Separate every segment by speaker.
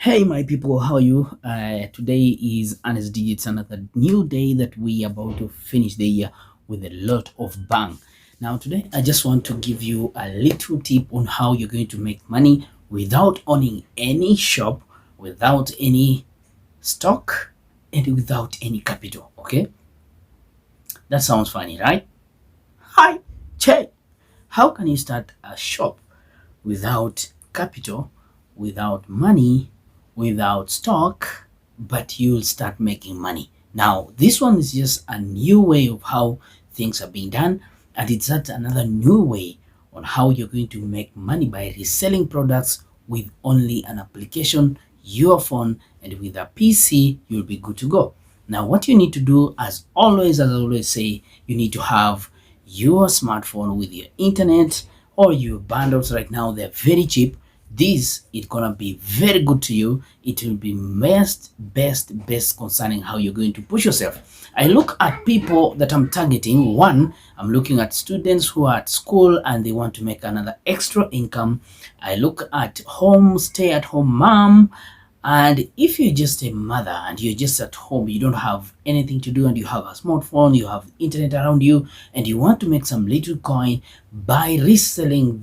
Speaker 1: Hey my people, how are you? Today is Honest Digits, another new day that we are about to finish the year with a lot of bang. Now today I just want to give you a little tip on how you're going to make money without owning any shop, without any stock, and without any capital. Okay, that sounds funny, right? Hi, Che. How can you start a shop without capital, without money, without stock, but you'll start making money? Now, this one is just a new way of how things are being done, and it's just another new way on how you're going to make money by reselling products with only an application, your phone, and with a PC, you'll be good to go. Now, what you need to do, as I always say, you need to have your smartphone with your internet or your bundles. Right now they're very cheap. This is gonna be very good to you. It will be best concerning how you're going to push yourself. I look at people that I'm targeting. One, I'm looking at students who are at school and they want to make another extra income. I look at stay at home mom. And if you're just a mother and you're just at home, you don't have anything to do and you have a smartphone, you have internet around you, and you want to make some little coin by reselling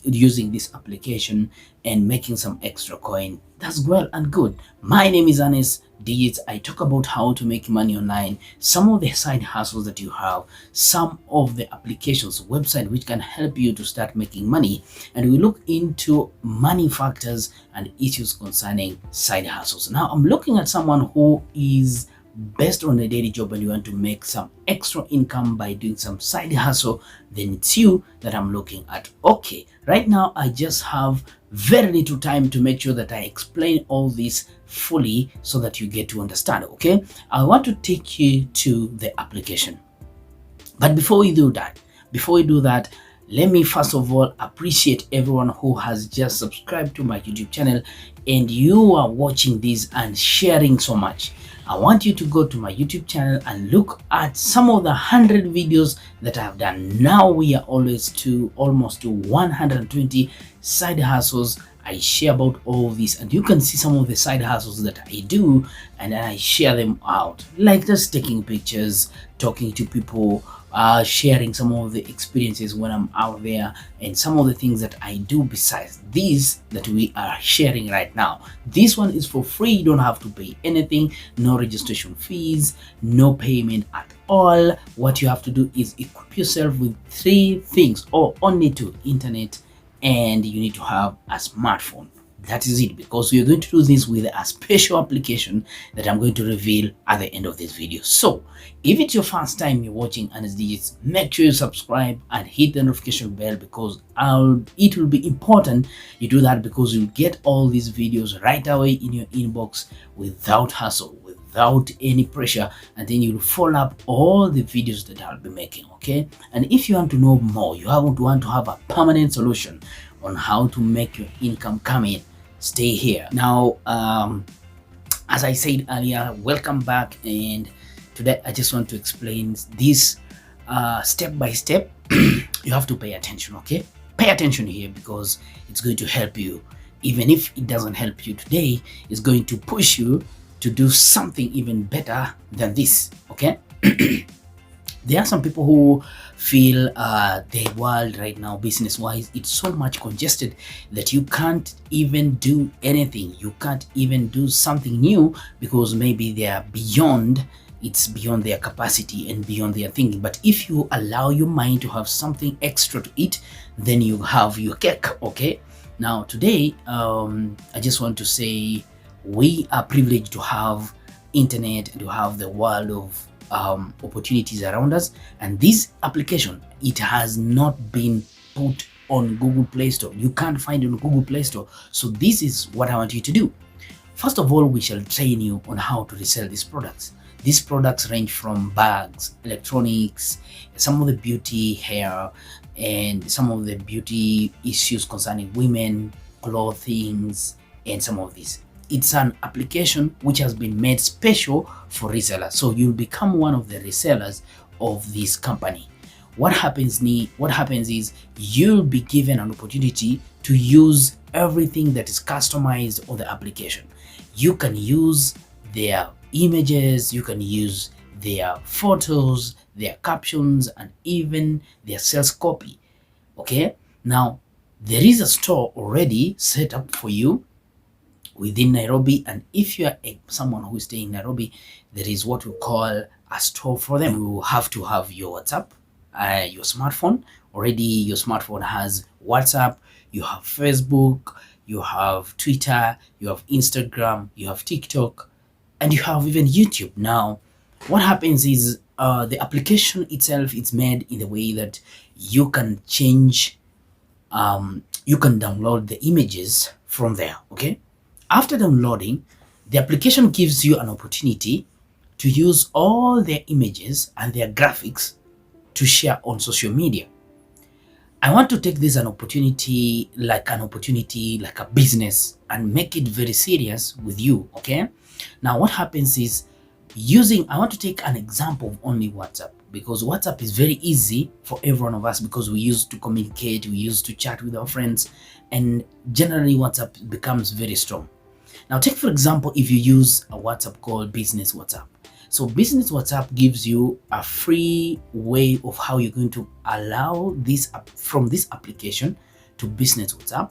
Speaker 1: using this application and making some extra coin, that's well and good. My name is Honest Digits. I talk about how to make money online, some of the side hustles that you have, some of the applications, website which can help you to start making money, and we look into money factors and issues concerning side hustles. Now I'm looking at someone who is best on a daily job and you want to make some extra income by doing some side hustle, then it's you that I'm looking at. Okay, right now I just have very little time to make sure that I explain all this fully so that you get to understand. Okay, I want to take you to the application, but before we do that, let me first of all appreciate everyone who has just subscribed to my YouTube channel and you are watching this and sharing so much. I want you to go to my YouTube channel and look at some of the 100 videos that I've done. Now we are almost to 120 side hustles. I share about all this and you can see some of the side hustles that I do and I share them out, like just taking pictures, talking to people, sharing some of the experiences when I'm out there, and some of the things that I do besides these that we are sharing right now. This one is for free. You don't have to pay anything, no registration fees, no payment at all. What you have to do is equip yourself with 3 things, or only 2: internet, and you need to have a smartphone. That is it, because we are going to do this with a special application that I'm going to reveal at the end of this video. So if it's your first time you're watching Honest Digits, make sure you subscribe and hit the notification bell, because it will be important you do that, because you'll get all these videos right away in your inbox without hassle, without any pressure, and then you'll follow up all the videos that I'll be making. Okay, and if you want to know more, you want to have a permanent solution on how to make your income come in, stay here. Now, as I said earlier, welcome back, and today I just want to explain this step by step. You have to pay attention. Okay, pay attention here, because it's going to help you. Even if it doesn't help you today, it's going to push you to do something even better than this. Okay. There are some people who feel the world right now, business wise, it's so much congested that you can't even do anything. You can't even do something new, because maybe they are it's beyond their capacity and beyond their thinking. But if you allow your mind to have something extra to eat, then you have your cake. Okay, now today I just want to say we are privileged to have internet and to have the world of opportunities around us, and this application, it has not been put on Google Play Store. You can't find it on Google Play Store. So this is what I want you to do. First of all, we shall train you on how to resell these products. These products range from bags, electronics, some of the beauty, hair, and some of the beauty issues concerning women, clothing, and some of these. It's an application which has been made special for resellers. So you'll become one of the resellers of this company. What happens is you'll be given an opportunity to use everything that is customized on the application. You can use their images, you can use their photos, their captions, and even their sales copy. Okay, now there is a store already set up for you within Nairobi, and if you are someone who is staying in Nairobi, there is what we call a store for them. You have to have your WhatsApp, your smartphone. Already your smartphone has WhatsApp, you have Facebook, you have Twitter, you have Instagram, you have TikTok, and you have even YouTube. Now what happens is the application itself is made in the way that you can change, you can download the images from there. Okay, after downloading, the application gives you an opportunity to use all their images and their graphics to share on social media. I want to take this an opportunity, like a business, and make it very serious with you. Okay, now what happens is, I want to take an example of only WhatsApp, because WhatsApp is very easy for every one of us, because we used to communicate, we used to chat with our friends, and generally WhatsApp becomes very strong. Now take for example, if you use a WhatsApp called Business WhatsApp. So Business WhatsApp gives you a free way of how you're going to allow this from this application to Business WhatsApp,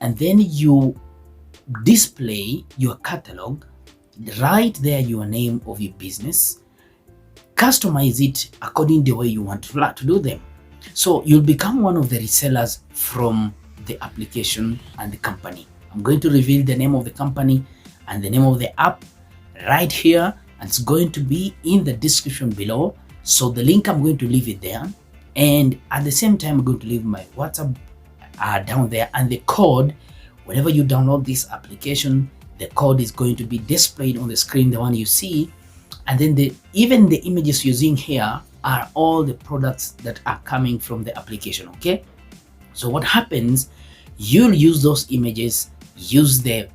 Speaker 1: and then you display your catalog, write there your name of your business, customize it according to the way you want to do them. So you'll become one of the resellers from the application and the company. I'm going to reveal the name of the company and the name of the app right here, and it's going to be in the description below. So the link, I'm going to leave it there, and at the same time I'm going to leave my WhatsApp down there, and the code, whenever you download this application, the code is going to be displayed on the screen, the one you see. And then even the images using here are all the products that are coming from the application. Okay, so what happens, you'll use those images, use the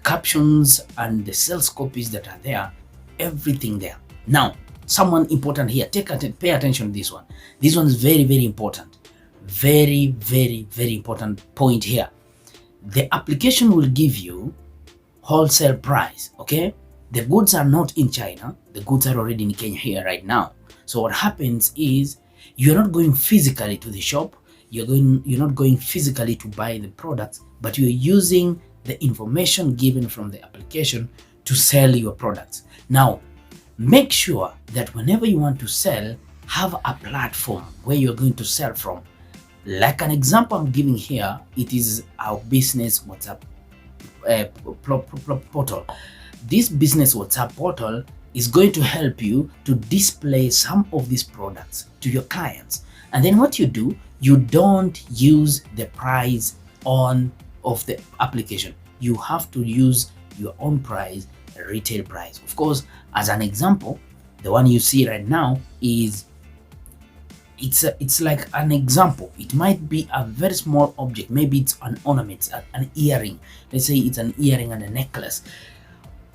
Speaker 1: captions and the sales copies that are there, everything there. Now someone important here, pay attention to this one. This one is very, very important. Very, very, very important point here. The application will give you wholesale price. Okay, the goods are not in China, the goods are already in Kenya here right now. So what happens is, you're not going physically to the shop, you're not going physically to buy the products, but you're using the information given from the application to sell your products. Now make sure that whenever you want to sell, have a platform where you're going to sell from. Like an example I'm giving here, it is our Business WhatsApp portal. This Business WhatsApp portal is going to help you to display some of these products to your clients. And then what you do, you don't use the price of the application. You have to use your own price, retail price. Of course, as an example, the one you see right now is, it's like an example. It might be a very small object, maybe it's an ornament, an earring. Let's say it's an earring and a necklace.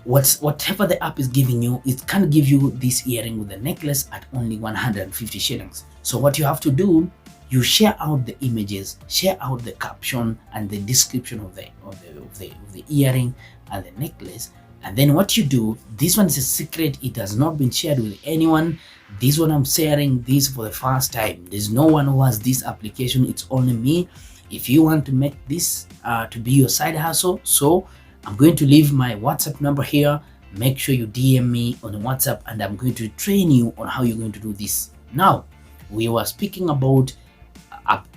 Speaker 1: Whatever the app is giving you, it can give you this earring with a necklace at only 150 shillings. So what you have to do, you share out the images, share out the caption and the description of the earring and the necklace. And then what you do, this one is a secret, it has not been shared with anyone. This one I'm sharing this for the first time. There's no one who has this application, it's only me. If you want to make this to be your side hustle, so I'm going to leave my WhatsApp number here. Make sure you DM me on WhatsApp, and I'm going to train you on how you're going to do this. Now we were speaking about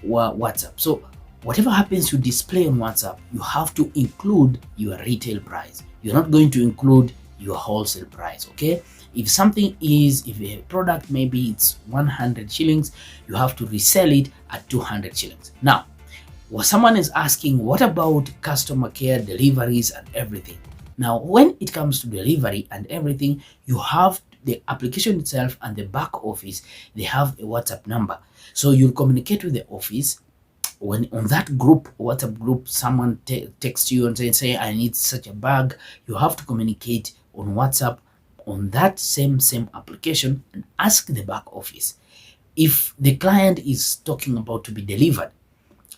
Speaker 1: WhatsApp. So whatever happens to display on WhatsApp, you have to include your retail price. You're not going to include your wholesale price. Okay, if a product, maybe it's 100 shillings, you have to resell it at 200 shillings. Now someone is asking, what about customer care, deliveries and everything? Now when it comes to delivery and everything, you have the application itself and the back office, they have a WhatsApp number. So you'll communicate with the office. When on that group, WhatsApp group, someone texts you and say I need such a bag, you have to communicate on WhatsApp on that same application and ask the back office. If the client is talking about to be delivered,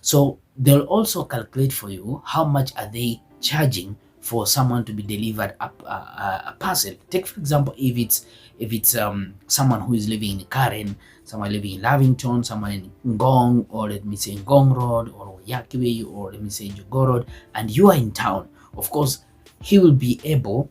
Speaker 1: So they'll also calculate for you how much are they charging for someone to be delivered a parcel. Take for example, if it's someone who is living in Karen, someone living in Lavington, someone in Ngong, or let me say Ngong Road, or Yakiwe, or let me say Jogo Road, and you are in town. Of course, he will be able,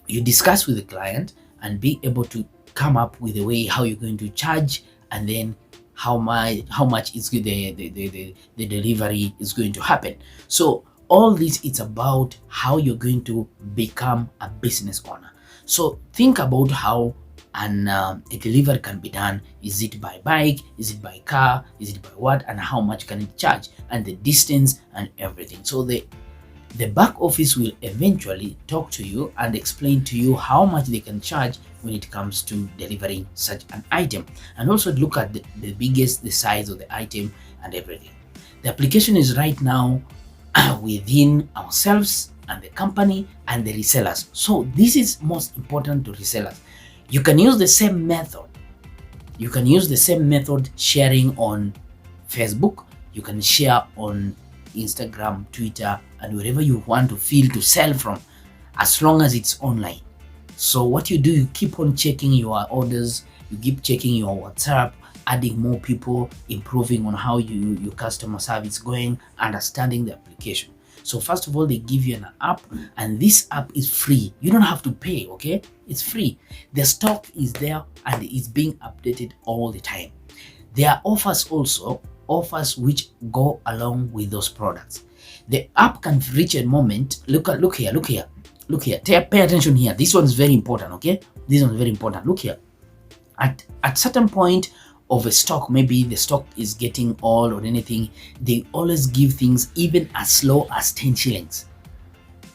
Speaker 1: you discuss with the client and be able to come up with a way how you're going to charge, and then how much is the delivery is going to happen. So all this, it's about how you're going to become a business owner. So think about how a delivery can be done. Is it by bike? Is it by car? Is it by what? And how much can it charge? And the distance and everything. So the back office will eventually talk to you and explain to you how much they can charge when it comes to delivering such an item, and also look at the size of the item and everything. The application is right now within ourselves and the company and the resellers. So this is most important to resellers. You can use the same method. You can use the same method sharing on Facebook. You can share on Instagram, Twitter, and wherever you want to feel to sell from, as long as it's online. So what you do, you keep on checking your orders, you keep checking your WhatsApp, adding more people, improving on how your customer service going, understanding the application. So first of all, they give you an app, and this app is free. You don't have to pay, okay? It's free. The stock is there and it's being updated all the time. There are offers also, offers which go along with those products. The app can reach a moment. Look here. Pay attention here. This one is very important, okay? This one is very important. Look here. At certain point of a stock, maybe the stock is getting old or anything, they always give things even as low as 10 shillings.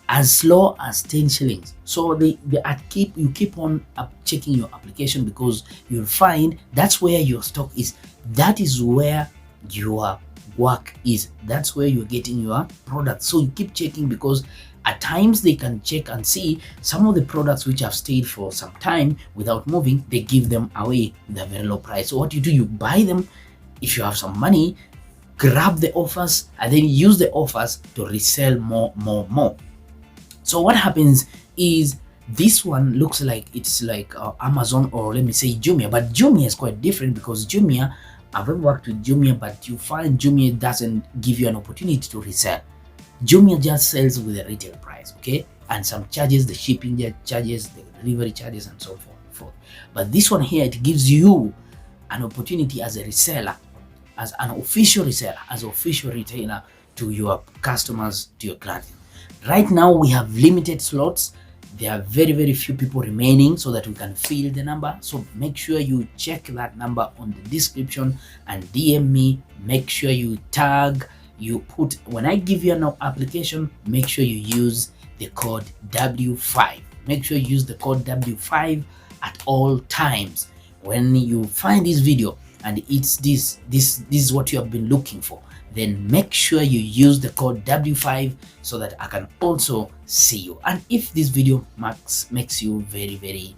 Speaker 1: As low as 10 shillings. So you keep on checking your application, because you'll find that's where your stock is. That is where your work is. That's where you're getting your product. So you keep checking, because at times they can check and see some of the products which have stayed for some time without moving, they give them away with a very low price. So what you do, you buy them. If you have some money, grab the offers and then use the offers to resell more. So what happens is, this one looks like it's like Amazon, or let me say Jumia, but Jumia is quite different, because Jumia, I've ever worked with Jumia, but you find Jumia doesn't give you an opportunity to resell. Jumia just sells with a retail price, okay? And some charges, the shipping charges, the delivery charges, and so forth. But this one here, it gives you an opportunity as a reseller, as an official reseller, as an official retailer to your customers, to your clients. Right now, we have limited slots. There are very few people remaining, so that we can fill the number. So make sure you check that number on the description and DM me. Make sure you tag, you put, when I give you an application, make sure you use the code W5. Make sure you use the code W5 at all times. When you find this video and it's this is what you have been looking for, then make sure you use the code W5 so that I can also see you. And if this video makes you very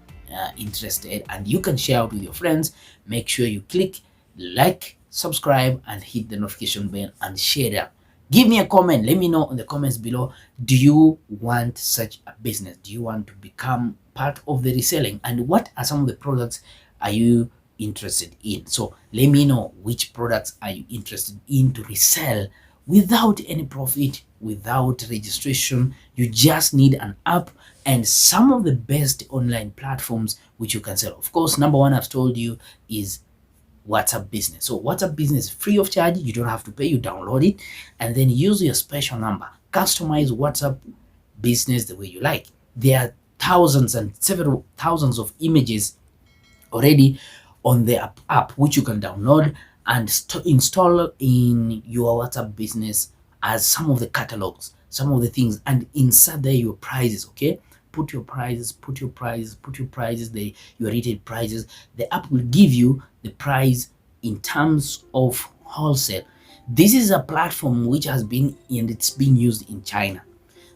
Speaker 1: interested and you can share out with your friends, make sure you click like, subscribe, and hit the notification bell and share that. Give me a comment. Let me know in the comments below. Do you want such a business? Do you want to become part of the reselling? And what are some of the products are you interested in? So let me know which products are you interested in to resell without any profit, without registration. You just need an app and some of the best online platforms which you can sell. Of course, number one I've told you is WhatsApp Business. So WhatsApp Business, free of charge. You don't have to pay. You download it and then use your special number. Customize WhatsApp Business the way you like. There are thousands and several thousands of images already on the app which you can download and install in your WhatsApp Business as some of the catalogs, some of the things, and insert there your prices, okay? Put your prices, your rated prices. The app will give you the price in terms of wholesale. This is a platform which has been, and it's being used in China.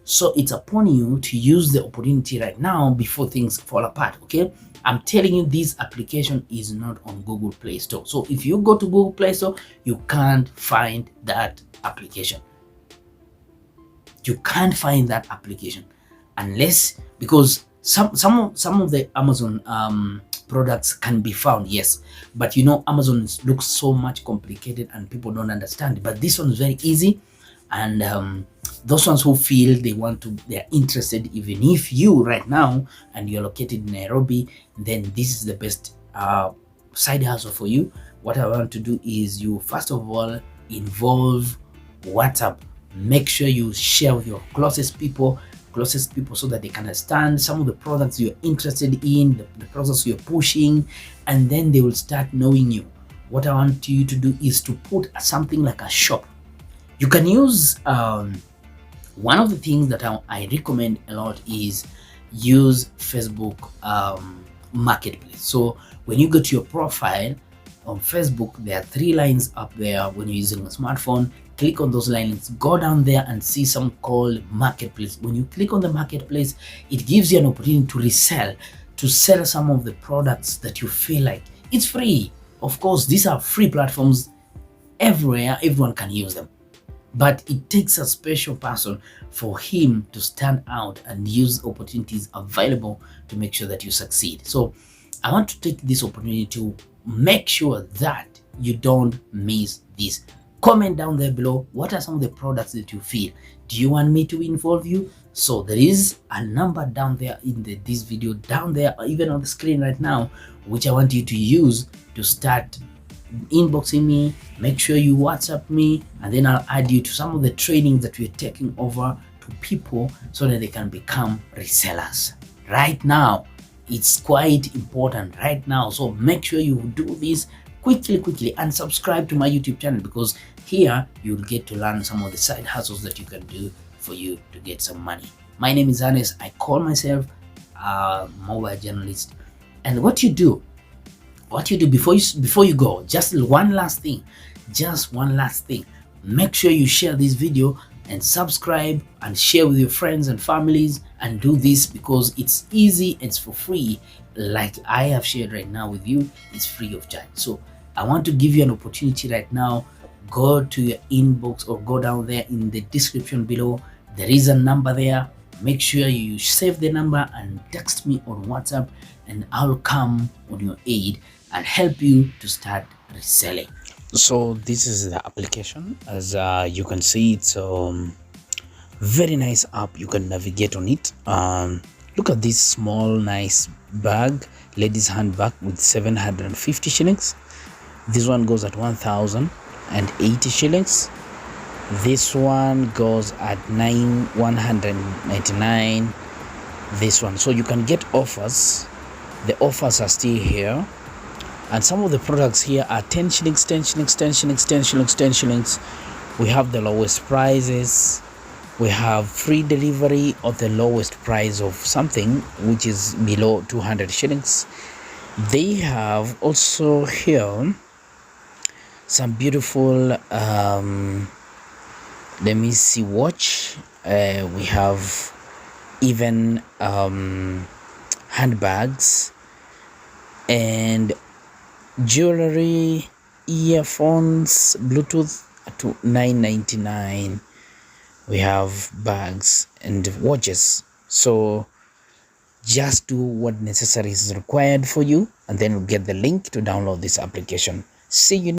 Speaker 1: So it's upon you to use the opportunity right now before things fall apart. Okay, I'm telling you, this application is not on Google Play Store. So if you go to Google Play Store, you can't find that application. You can't find that application unless, because some of the Amazon products can be found, yes, but you know, Amazon looks so much complicated and people don't understand. But this one is very easy, and those ones who feel they're interested, even if you right now and you're located in Nairobi, then this is the best side hustle for you. What I want to do is, you first of all involve WhatsApp. Make sure you share with your closest people, so that they can understand some of the products you're interested in, the products you're pushing, and then they will start knowing you. What I want you to do is to put something like a shop. You can use one of the things that I recommend a lot is use Facebook Marketplace. So when you go to your profile on Facebook, there are 3 lines up there. When you're using a smartphone, click on those lines, go down there and see something called Marketplace. When you click on the Marketplace, it gives you an opportunity to resell, to sell some of the products that you feel like. It's free. Of course, these are free platforms everywhere, everyone can use them. But it takes a special person for him to stand out and use opportunities available to make sure that you succeed. So I want to take this opportunity to make sure that you don't miss this. Comment down there below, what are some of the products that you feel? Do you want me to involve you? So there is a number down there in this video, down there, even on the screen right now, which I want you to use to start inboxing me. Make sure you WhatsApp me, and then I'll add you to some of the trainings that we're taking over to people so that they can become resellers. Right now, it's quite important right now. So make sure you do this quickly, and subscribe to my YouTube channel, because here you'll get to learn some of the side hustles that you can do for you to get some money. My name is Ernest. I call myself a mobile journalist. And what you do before you go, just one last thing, make sure you share this video and subscribe and share with your friends and families, and do this because it's easy, it's for free. Like I have shared right now with you, it's free of charge. So I want to give you an opportunity right now. Go to your inbox or go down there in the description below. There is a number there. Make sure you save the number and text me on WhatsApp, and I'll come on your aid and help you to start reselling. So this is the application. As you can see, it's very nice app. You can navigate on it. Look at this small nice bag, ladies handbag with 750 shillings. This one goes at 1080 shillings. This one goes at 199. This one, so you can get offers. The offers are still here, and some of the products here are 10 shillings, 10 shillings, 10 shillings, 10 shillings, 10 shillings. We have the lowest prices. We have free delivery of the lowest price of something which is below 200 shillings. They have also here some beautiful let me see, watch. We have even handbags and jewelry, earphones, Bluetooth to 9.99. We have bags and watches. So just do what necessary is required for you, and then you'll get the link to download this application. See you